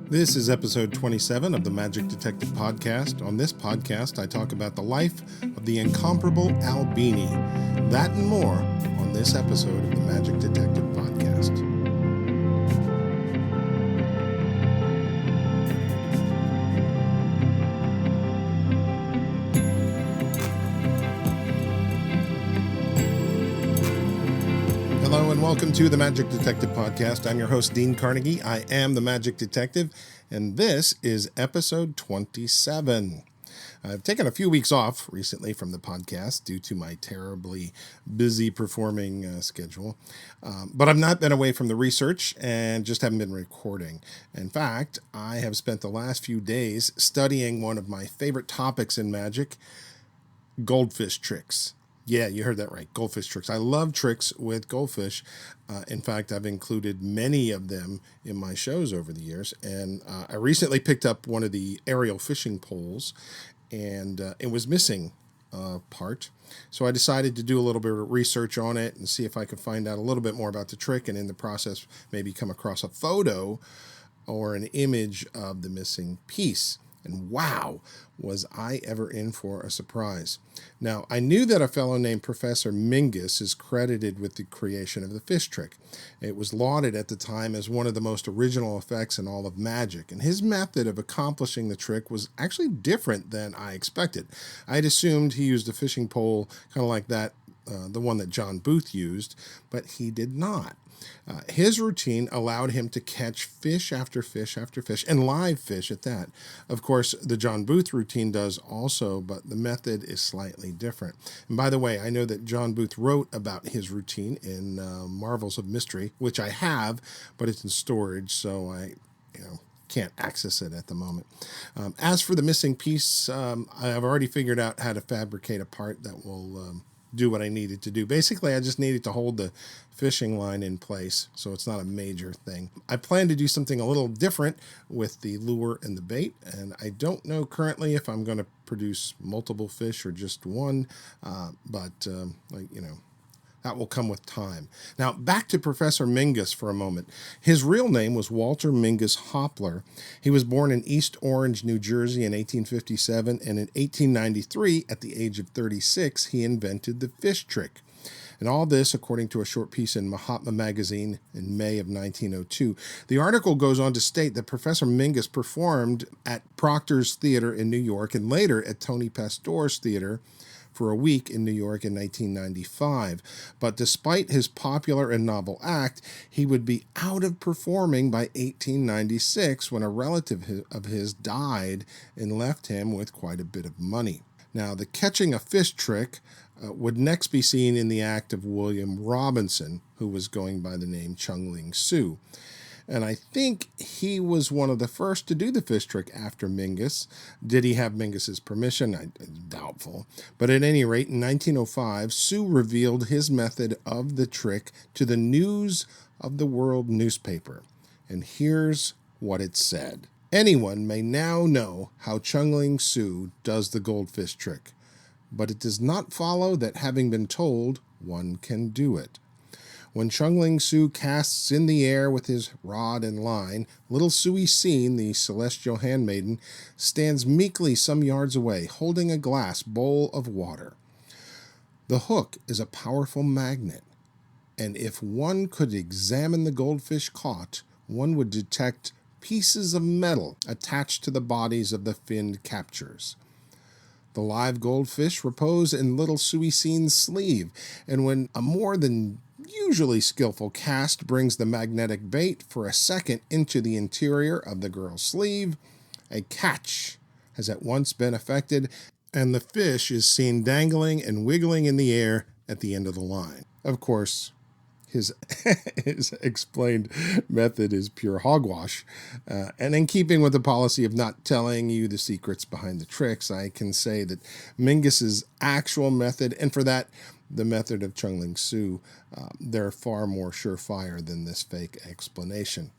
This is episode 27 of the Magic Detective Podcast. On this podcast, I talk about the life of the incomparable Albini. That and more on this episode of the Magic Detective Podcast. Hello and welcome to the Magic Detective Podcast. I'm your host, Dean Carnegie. I am the Magic Detective, and this is episode 27. I've taken a few weeks off recently from the podcast due to my terribly busy performing schedule, but I've not been away from the research and just haven't been recording. In fact, I have spent the last few days studying one of my favorite topics in magic, goldfish tricks. Yeah, you heard that right. Goldfish tricks. I love tricks with goldfish. In fact, I've included many of them in my shows over the years. And I recently picked up one of the aerial fishing poles, and it was missing a part. So I decided to do a little bit of research on it and see if I could find out a little bit more about the trick, and in the process, maybe come across a photo or an image of the missing piece. And wow, was I ever in for a surprise. Now, I knew that a fellow named Professor Mingus is credited with the creation of the fish trick. It was lauded at the time as one of the most original effects in all of magic, and his method of accomplishing the trick was actually different than I expected. I'd assumed he used a fishing pole kind of like that, the one that John Booth used, but he did not. His routine allowed him to catch fish after fish after fish, and live fish at that. Of course, the John Booth routine does also, but the method is slightly different. And by the way, I know that John Booth wrote about his routine in Marvels of Mystery, which I have, but it's in storage, so I can't access it at the moment. As for the missing piece, I've already figured out how to fabricate a part that will do what I needed to do. Basically, I just needed to hold the fishing line in place, so it's not a major thing. I plan to do something a little different with the lure and the bait, and I don't know currently if I'm going to produce multiple fish or just one, but that will come with time. Now, back to Professor Mingus for a moment. His real name was Walter Mingus Hoppler. He was born in East Orange, New Jersey in 1857, and in 1893, at the age of 36, he invented the fish trick. And all this, according to a short piece in Mahatma magazine in May of 1902. The article goes on to state that Professor Mingus performed at Proctor's Theater in New York and later at Tony Pastor's Theater for a week in New York in 1995. But despite his popular and novel act, he would be out of performing by 1896 when a relative of his died and left him with quite a bit of money. Now, the catching a fish trick would next be seen in the act of William Robinson, who was going by the name Chung Ling Soo. And I think he was one of the first to do the fish trick after Mingus. Did he have Mingus's permission? Doubtful. But at any rate, in 1905, Soo revealed his method of the trick to the News of the World newspaper. And here's what it said. Anyone may now know how Chung Ling Soo does the goldfish trick, but it does not follow that having been told, one can do it. When Chung Ling Soo casts in the air with his rod and line, little Sui Seen, the celestial handmaiden, stands meekly some yards away, holding a glass bowl of water. The hook is a powerful magnet, and if one could examine the goldfish caught, one would detect pieces of metal attached to the bodies of the finned captures. The live goldfish repose in little Sui Seen's sleeve, and when a more than usually skillful cast brings the magnetic bait for a second into the interior of the girl's sleeve, a catch has at once been effected, and the fish is seen dangling and wiggling in the air at the end of the line. Of course, his explained method is pure hogwash. And in keeping with the policy of not telling you the secrets behind the tricks, I can say that Mingus's actual method, and for that, the method of Chung Ling Soo, they're far more surefire than this fake explanation.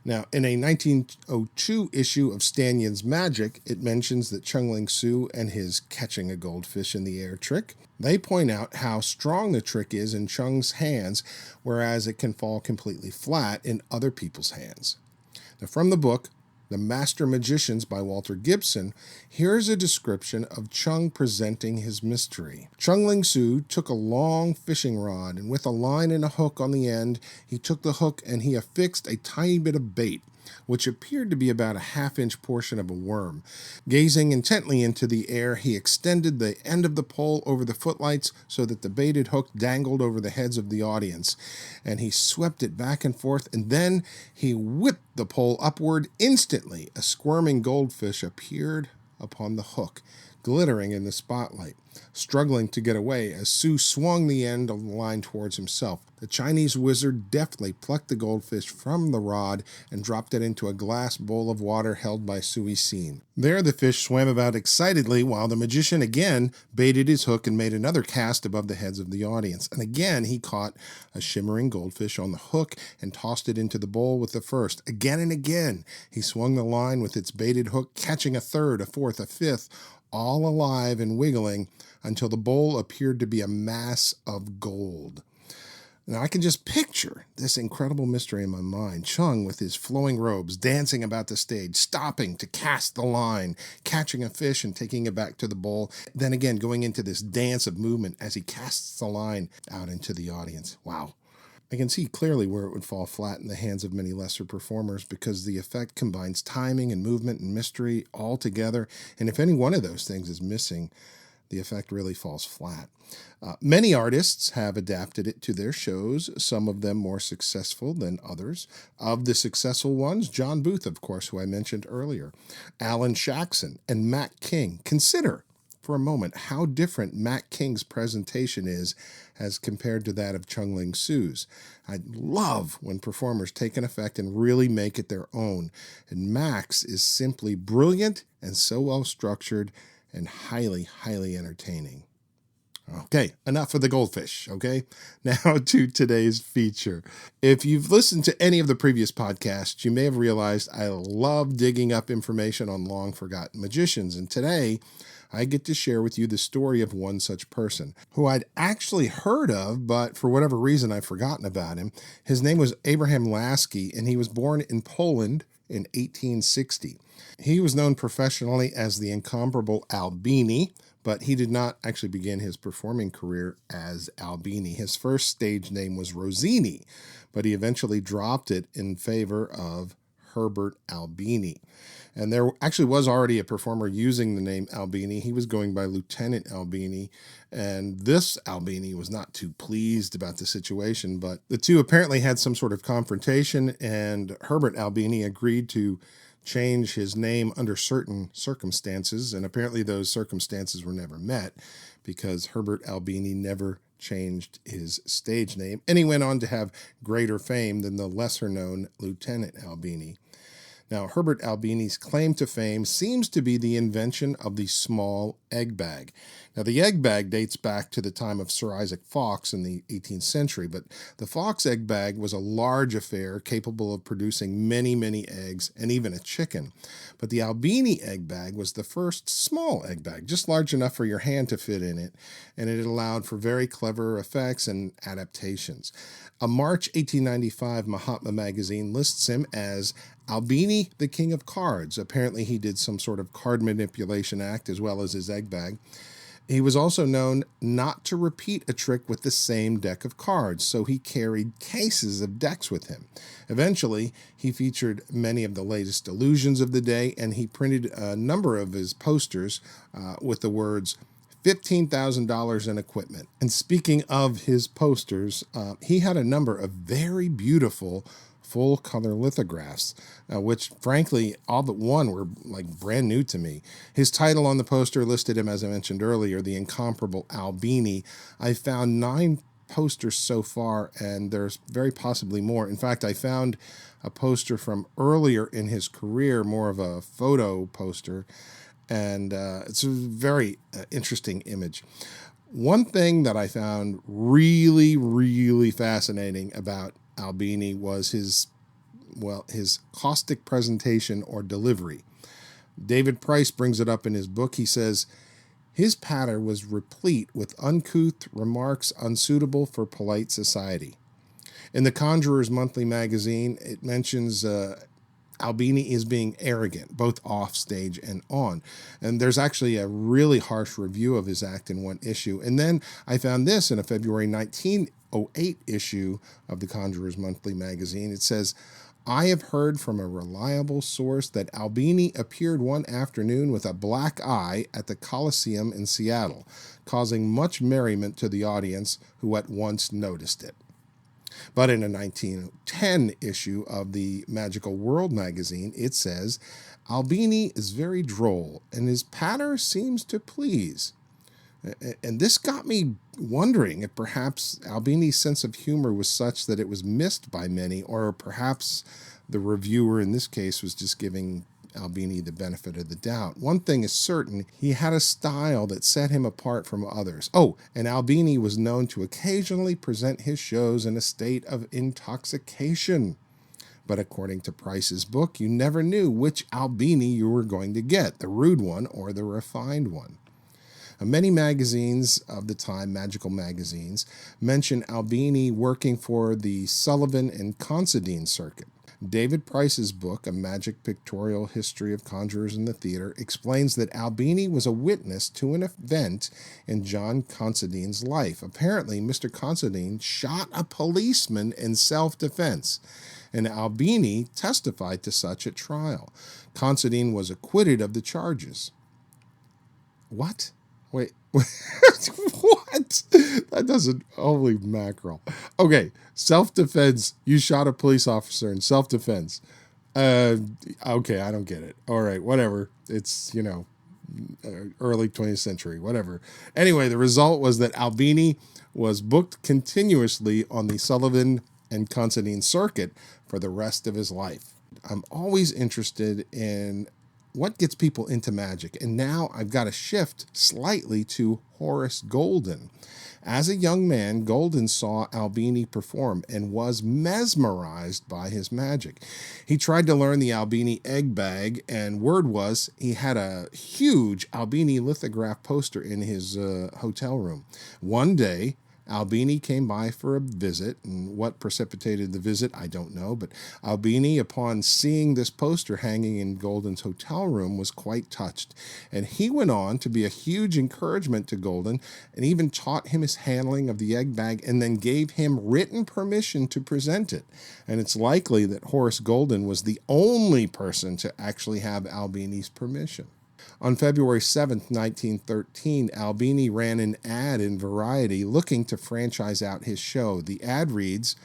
Now, in a 1902 issue of Stanion's Magic, it mentions that Chung Ling Soo and his catching a goldfish in the air trick, they point out how strong the trick is in Chung's hands, whereas it can fall completely flat in other people's hands. Now, from the book, The Master Magicians by Walter Gibson, here's a description of Chung presenting his mystery. Chung Ling Soo took a long fishing rod, and with a line and a hook on the end, he took the hook and he affixed a tiny bit of bait, which appeared to be about a half-inch portion of a worm. Gazing intently into the air, he extended the end of the pole over the footlights so that the baited hook dangled over the heads of the audience, and he swept it back and forth, and then he whipped the pole upward. Instantly, a squirming goldfish appeared upon the hook, glittering in the spotlight, struggling to get away as Sue swung the end of the line towards himself. The Chinese wizard deftly plucked the goldfish from the rod and dropped it into a glass bowl of water held by Sui Sin. There the fish swam about excitedly while the magician again baited his hook and made another cast above the heads of the audience. And again he caught a shimmering goldfish on the hook and tossed it into the bowl with the first. Again and again he swung the line with its baited hook, catching a third, a fourth, a fifth, all alive and wiggling until the bowl appeared to be a mass of gold. Now, I can just picture this incredible mystery in my mind. Chung, with his flowing robes, dancing about the stage, stopping to cast the line, catching a fish and taking it back to the bowl, then again going into this dance of movement as he casts the line out into the audience. Wow. I can see clearly where it would fall flat in the hands of many lesser performers because the effect combines timing and movement and mystery all together, and if any one of those things is missing, the effect really falls flat. Many artists have adapted it to their shows, some of them more successful than others. Of the successful ones, John Booth, of course, who I mentioned earlier, Alan Shaxson, and Matt King. Consider for a moment how different Matt King's presentation is as compared to that of Chung Ling Soo's. I love when performers take an effect and really make it their own. And Max is simply brilliant and so well structured and highly, highly entertaining. Okay, enough of the goldfish, okay? Now to today's feature. If you've listened to any of the previous podcasts, you may have realized I love digging up information on long-forgotten magicians, and today I get to share with you the story of one such person, who I'd actually heard of, but for whatever reason I've forgotten about him. His name was Abraham Lasky, and he was born in Poland in 1860. He was known professionally as the Incomparable ALBINI, but he did not actually begin his performing career as Albini. His first stage name was Rossini, but he eventually dropped it in favor of Herbert Albini. And there actually was already a performer using the name Albini. He was going by Lieutenant Albini, and this Albini was not too pleased about the situation, but the two apparently had some sort of confrontation, and Herbert Albini agreed to change his name under certain circumstances, and apparently those circumstances were never met because Herbert Albini never changed his stage name, and he went on to have greater fame than the lesser-known Lieutenant Albini. Now, Herbert Albini's claim to fame seems to be the invention of the small egg bag. Now, the egg bag dates back to the time of Sir Isaac Fox in the 18th century, but the Fox egg bag was a large affair capable of producing many, many eggs and even a chicken. But the Albini egg bag was the first small egg bag, just large enough for your hand to fit in it, and it allowed for very clever effects and adaptations. A March 1895 Mahatma magazine lists him as Albini, the King of Cards. Apparently he did some sort of card manipulation act as well as his egg bag. He was also known not to repeat a trick with the same deck of cards, so he carried cases of decks with him. Eventually, he featured many of the latest illusions of the day, and he printed a number of his posters with the words $15,000 in equipment. And speaking of his posters, he had a number of very beautiful full-color lithographs, which, frankly, all but one were like brand new to me. His title on the poster listed him, as I mentioned earlier, the Incomparable Albini. I found 9 posters so far, and there's very possibly more. In fact, I found a poster from earlier in his career, more of a photo poster, and it's a very interesting image. One thing that I found really, really fascinating about Albini was his caustic presentation or delivery. David Price brings it up in his book. He says, his patter was replete with uncouth remarks unsuitable for polite society. In the Conjurer's Monthly magazine, it mentions Albini is being arrogant, both off stage and on. And there's actually a really harsh review of his act in one issue. And then I found this in a February 1908 issue of the Conjurer's Monthly magazine. It says, I have heard from a reliable source that Albini appeared one afternoon with a black eye at the Coliseum in Seattle, causing much merriment to the audience, who at once noticed it. But in a 1910 issue of the Magical World magazine, it says, Albini is very droll, and his patter seems to please. And this got me wondering if perhaps Albini's sense of humor was such that it was missed by many, or perhaps the reviewer in this case was just giving Albini the benefit of the doubt. One thing is certain, he had a style that set him apart from others. Oh, and Albini was known to occasionally present his shows in a state of intoxication. But according to Price's book, you never knew which Albini you were going to get, the rude one or the refined one. Many magazines of the time, magical magazines, mention Albini working for the Sullivan and Considine circuit. David Price's book, A Magic Pictorial History of Conjurers in the Theater, explains that Albini was a witness to an event in John Considine's life. Apparently, Mr. Considine shot a policeman in self-defense, and Albini testified to such at trial. Considine was acquitted of the charges. What? Wait, what? That doesn't, holy mackerel. Okay, self-defense, you shot a police officer in self-defense. Okay, I don't get it. All right, whatever. It's, early 20th century, whatever. Anyway, the result was that Albini was booked continuously on the Sullivan and Considine circuit for the rest of his life. I'm always interested in what gets people into magic, and now I've got to shift slightly to Horace Golden. As a young man, Golden saw Albini perform and was mesmerized by his magic. He tried to learn the Albini egg bag, and word was he had a huge Albini lithograph poster in his hotel room. One day, Albini came by for a visit, and what precipitated the visit, I don't know, but Albini, upon seeing this poster hanging in Golden's hotel room, was quite touched, and he went on to be a huge encouragement to Golden, and even taught him his handling of the egg bag, and then gave him written permission to present it. And it's likely that Horace Golden was the only person to actually have Albini's permission. On February 7, 1913, Albini ran an ad in Variety looking to franchise out his show. The ad reads,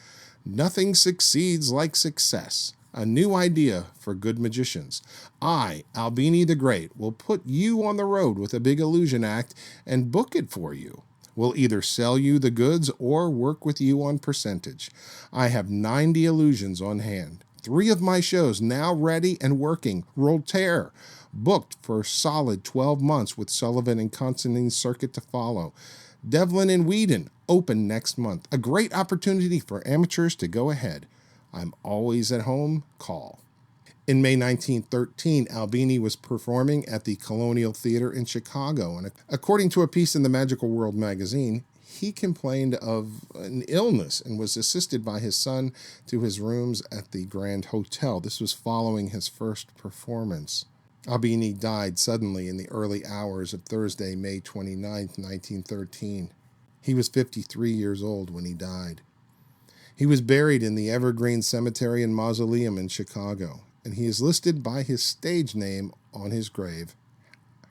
"Nothing succeeds like success. A new idea for good magicians. I, Albini the Great, will put you on the road with a big illusion act and book it for you. We'll either sell you the goods or work with you on percentage. I have 90 illusions on hand. 3 of my shows now ready and working. Voltaire, booked for solid 12 months with Sullivan and Considine circuit to follow. Devlin and Whedon, open next month. A great opportunity for amateurs to go ahead. I'm always at home. Call." In May 1913, Albini was performing at the Colonial Theater in Chicago, and according to a piece in the Magical World magazine, he complained of an illness and was assisted by his son to his rooms at the Grand Hotel. This was following his first performance. Albini died suddenly in the early hours of Thursday, May 29, 1913. He was 53 years old when he died. He was buried in the Evergreen Cemetery and Mausoleum in Chicago, and he is listed by his stage name on his grave,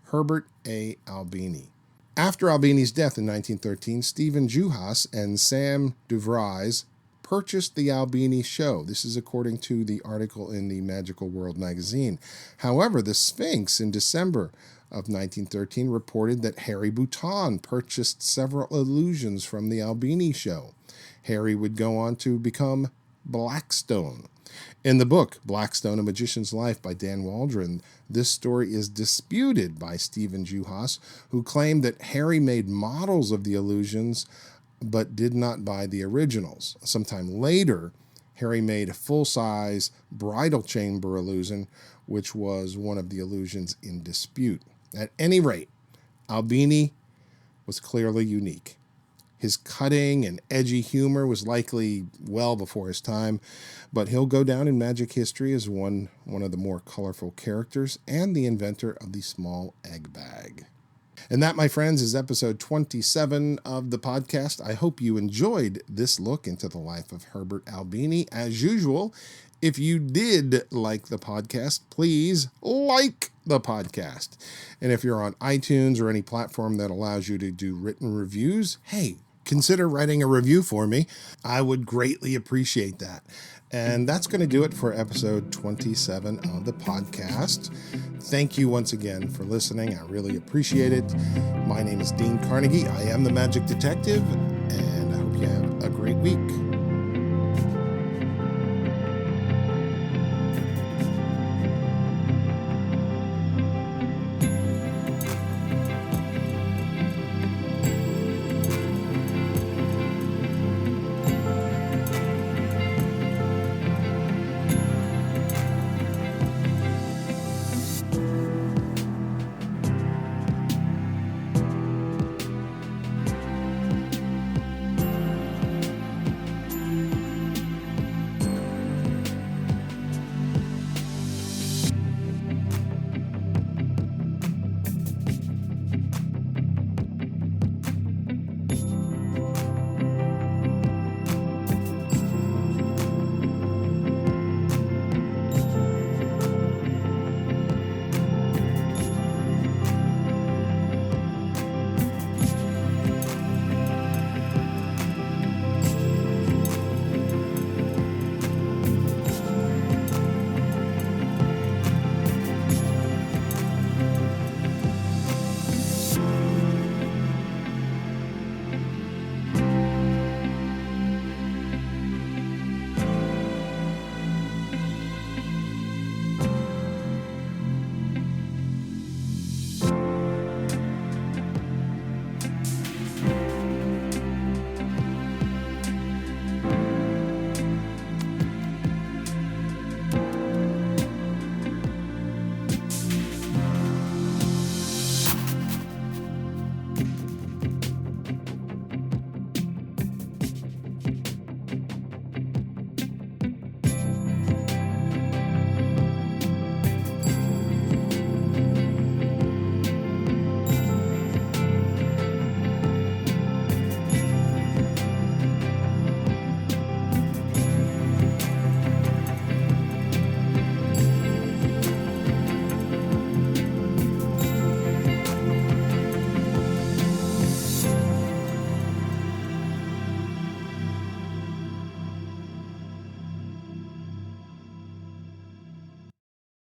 Herbert A. Albini. After Albini's death in 1913, Stephen Juhas and Sam DeVries purchased the Albini show. This is according to the article in the Magical World magazine. However, the Sphinx in December of 1913 reported that Harry Bouton purchased several illusions from the Albini show. Harry would go on to become Blackstone. In the book, Blackstone, A Magician's Life by Dan Waldron, this story is disputed by Stephen Juhas, who claimed that Harry made models of the illusions but did not buy the originals. Sometime later, Harry made a full-size bridal chamber illusion, which was one of the illusions in dispute. At any rate, Albini was clearly unique. His cutting and edgy humor was likely well before his time, but he'll go down in magic history as one of the more colorful characters and the inventor of the small egg bag. And that, my friends, is episode 27 of the podcast. I hope you enjoyed this look into the life of Herbert Albini. As usual, if you did like the podcast, please like the podcast. And if you're on iTunes or any platform that allows you to do written reviews, hey, consider writing a review for me. I would greatly appreciate that. And that's going to do it for episode 27 of the podcast. Thank you once again for listening. I really appreciate it. My name is Dean Carnegie. I am the Magic Detective, and I hope you have a great week.